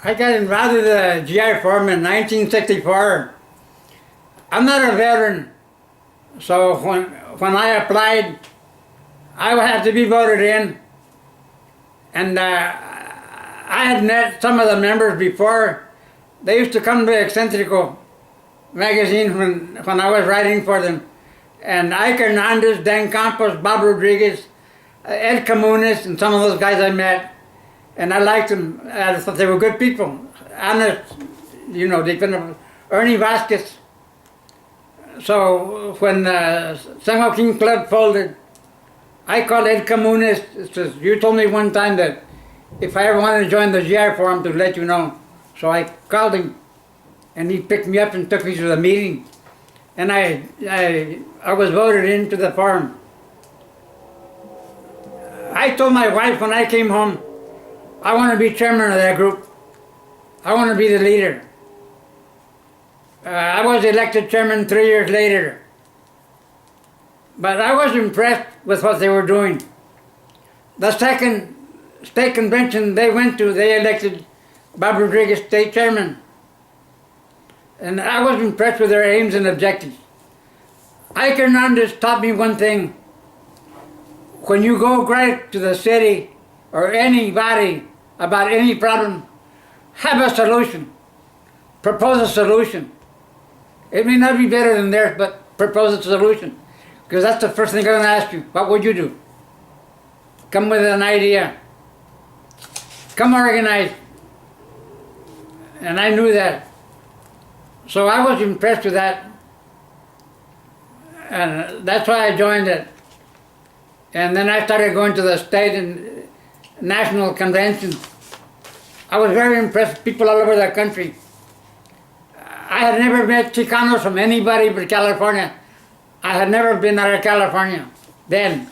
I got involved with the GI Forum in 1964. I'm not a veteran, so when I applied, I would have to be voted in. And I had met some of the members before. They used to come to Eccentrico magazine when I was writing for them. And Ike Hernandez, Dan Campos, Bob Rodriguez, Ed Camunes, and some of those guys I met. And I liked them. I thought they were good people. Honest, you know, dependable. Ernie Vasquez. So when San Joaquin Club folded, I called Ed Camunes. Says, you told me one time that if I ever wanted to join the GI Forum, to let you know. So I called him, and he picked me up and took me to the meeting. And I was voted into the forum. I told my wife when I came home, I want to be chairman of that group. I want to be the leader. I was elected chairman 3 years later. But I was impressed with what they were doing. The second state convention they went to, they elected Bob Rodriguez state chairman. And I was impressed with their aims and objectives. Ike Hernandez taught me one thing. When you go right to the city or anybody about any problem, have a solution. Propose a solution. It may not be better than theirs, but propose a solution. Because that's the first thing I'm going to ask you. What would you do? Come with an idea. Come organized. And I knew that. So I was impressed with that. And that's why I joined it. And then I started going to the state and national conventions. I was very impressed with people all over the country. I had never met Chicanos from anybody but California. I had never been out of California then.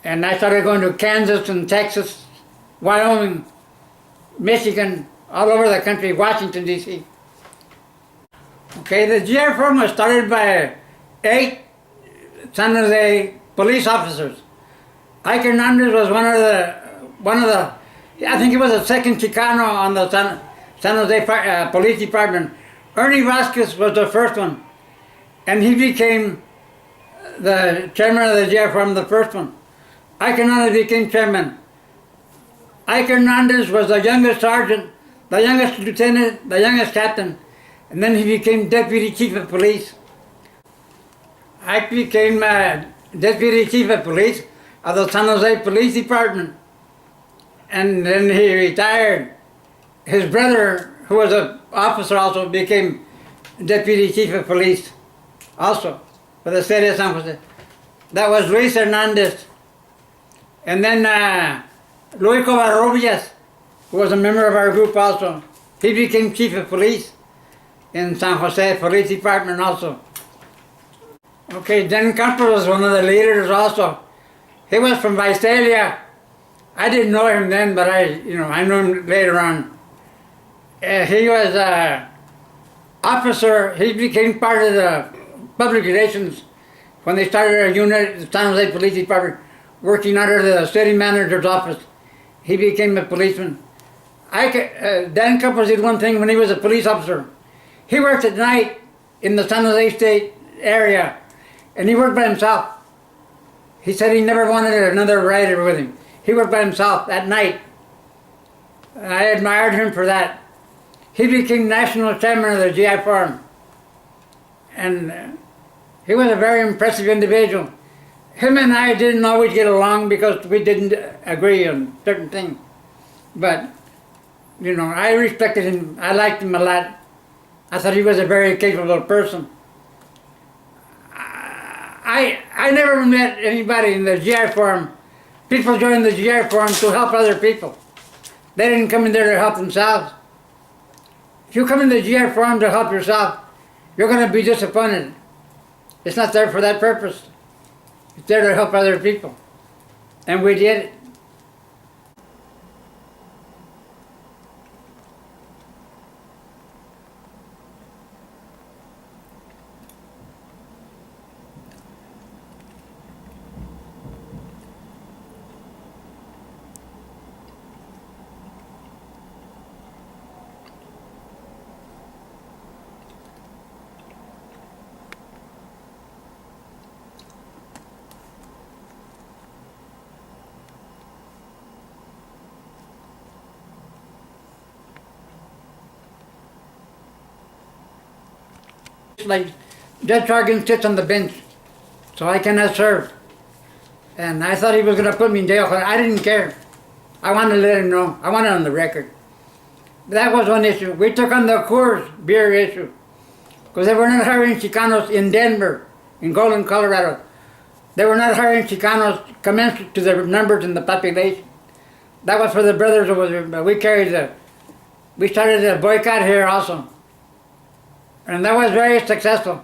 And I started going to Kansas and Texas, Wyoming, Michigan, all over the country, Washington, D.C. Okay, the GI Forum was started by 8 San Jose police officers. Ike Hernandez was one of the, I think he was the second Chicano on the San Jose Police Department. Ernie Vasquez was the first one, and he became the chairman of the GI Forum, the first one. Ike Hernandez became chairman. Ike Hernandez was the youngest sergeant, the youngest lieutenant, the youngest captain, and then he became deputy chief of police. Ike became deputy chief of police of the San Jose Police Department, and then he retired. His brother, who was an officer, also became deputy chief of police, also for the city of San Jose. That was Luis Hernandez. And then Luis Covarrubias, who was a member of our group also, he became chief of police in San Jose Police Department also. Okay, Dan Campos was one of the leaders also. He was from Visalia. I didn't know him then, but I knew him later on. He was an officer. He became part of the public relations when they started a unit, the San Jose Police Department, working under the city manager's office. He became a policeman. Dan Campos did one thing when he was a police officer. He worked at night in the San Jose State area, and he worked by himself. He said he never wanted another rider with him. He worked by himself at night. I admired him for that. He became national chairman of the GI Forum. And he was a very impressive individual. Him and I didn't always get along because we didn't agree on certain things. But, I respected him. I liked him a lot. I thought he was a very capable person. I never met anybody in the GI Forum. People joined the GI Forum to help other people. They didn't come in there to help themselves. If you come in the GI Forum to help yourself, you're going to be disappointed. It's not there for that purpose. It's there to help other people. And we did it. like Judge Sargent sits on the bench, so I cannot serve. And I thought he was going to put me in jail. I didn't care. I wanted to let him know. I wanted it on the record. That was one issue. We took on the Coors beer issue because they were not hiring Chicanos in Denver, in Golden, Colorado. They were not hiring Chicanos commensurate to the numbers in the population. That was for the brothers over there, but we started a boycott here also. And that was very successful.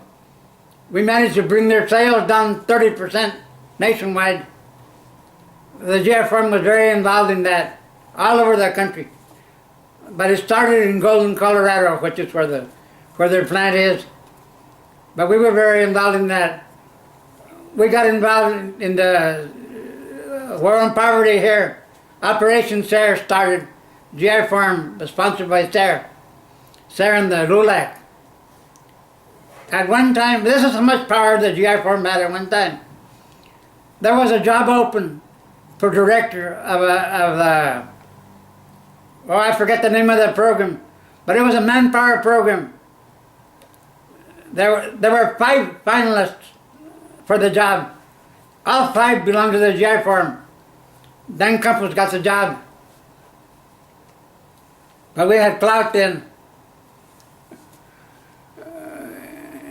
We managed to bring their sales down 30% nationwide. The GI firm was very involved in that, all over the country. But it started in Golden, Colorado, which is where their plant is. But we were very involved in that. We got involved in the War on Poverty here. Operation SARE started. GI Farm was sponsored by SARE. SARE and the LULAC. At one time, this is how much power the GI Farm had at one time. There was a job open for director of I forget the name of the program, but it was a manpower program. There were 5 finalists for the job. All 5 belonged to the GI Farm. Dan Campos got the job. But we had clout then.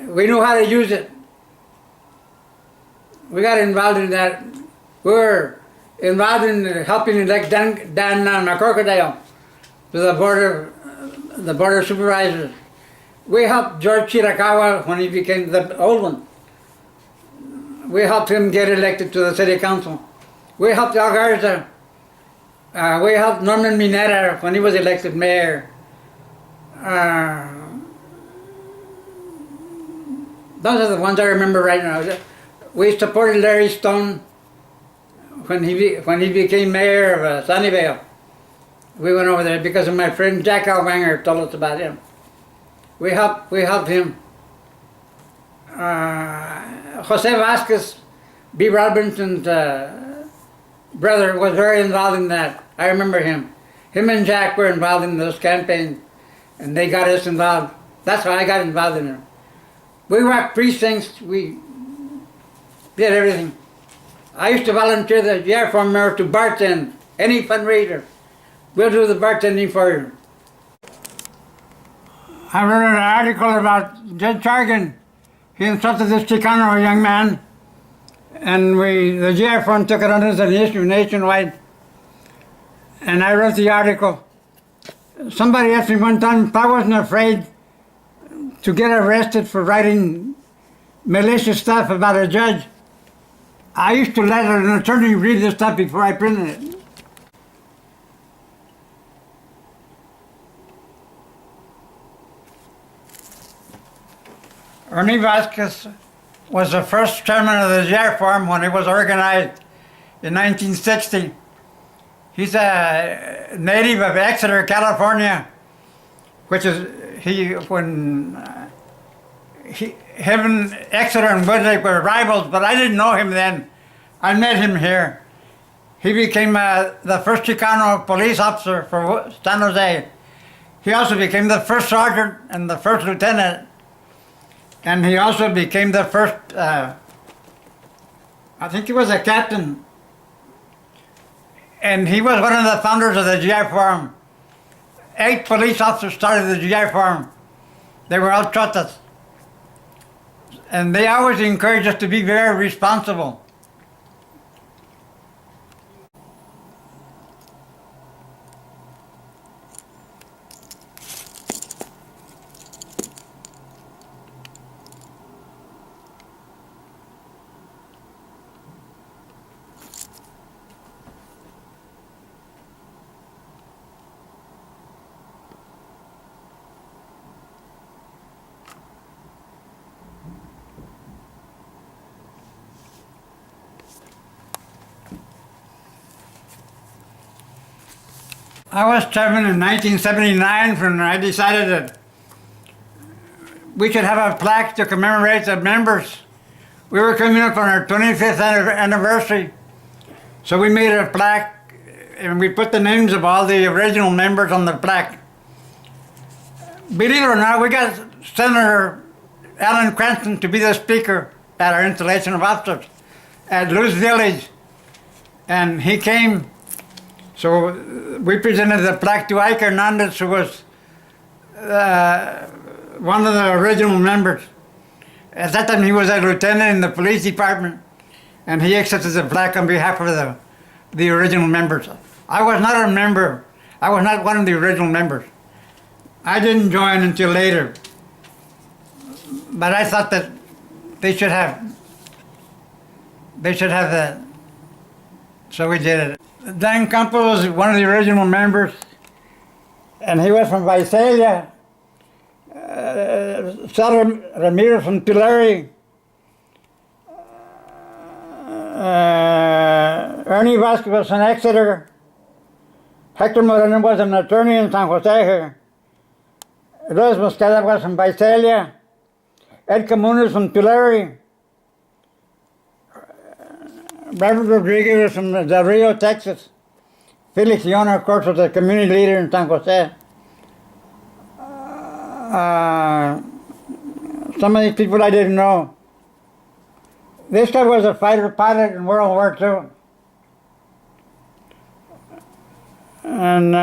We knew how to use it. We got involved in that. We were involved in helping elect Dan McCorkadale to the board of supervisors. We helped George Chirakawa when he became the old one. We helped him get elected to the city council. We helped Al Garza. We helped Norman Mineta when he was elected mayor. Those are the ones I remember right now. We supported Larry Stone when he became mayor of Sunnyvale. We went over there because of my friend Jack Alwanger told us about him. We helped him. Jose Vasquez, B. Robinson's brother, was very involved in that. I remember him. Him and Jack were involved in those campaigns, and they got us involved. That's how I got involved in them. We walked precincts. We did everything. I used to volunteer the GI Farm mayor to bartend any fundraiser. We'll do the bartending for you. I wrote an article about Judge Sargent. He insulted this Chicano young man, and the GI Farm took it on as an issue nationwide. And I wrote the article. Somebody asked me one time if I wasn't afraid to get arrested for writing malicious stuff about a judge. I used to let an attorney read this stuff before I printed it. Ernie Vasquez was the first chairman of the GI Farm when it was organized in 1960. He's a native of Exeter, California, which is him and Exeter and Woodlake were rivals, but I didn't know him then. I met him here. He became the first Chicano police officer for San Jose. He also became the first sergeant and the first lieutenant. And he also became the first, I think he was a captain. And he was one of the founders of the GI Farm. 8 police officers started the GI Farm. They were all chotas. And they always encouraged us to be very responsible. I was chairman in 1979 when I decided that we should have a plaque to commemorate the members. We were coming up on our 25th anniversary, so we made a plaque and we put the names of all the original members on the plaque. Believe it or not, we got Senator Alan Cranston to be the speaker at our installation of officers at Luz Village. And he came, so we presented the plaque to Ike Hernandez, who was one of the original members. At that time he was a lieutenant in the police department, and he accepted the plaque on behalf of the original members. I was not a member. I was not one of the original members. I didn't join until later. But I thought that they should have that. So we did it. Dan Campos was one of the original members, and he was from Visalia. Sal Ramirez from Tulare. Ernie Vasquez was from Exeter. Hector Moreno was an attorney in San Jose here. Luis Mosqueda was from Visalia. Ed Camunes from Tulare. Robert Rodriguez was from Del Rio, Texas. Felix Leona, of course, was a community leader in San Jose. Some of these people I didn't know. This guy was a fighter pilot in World War II. And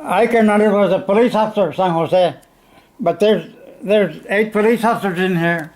Ike Hernandez was a police officer in San Jose. But there's 8 police officers in here.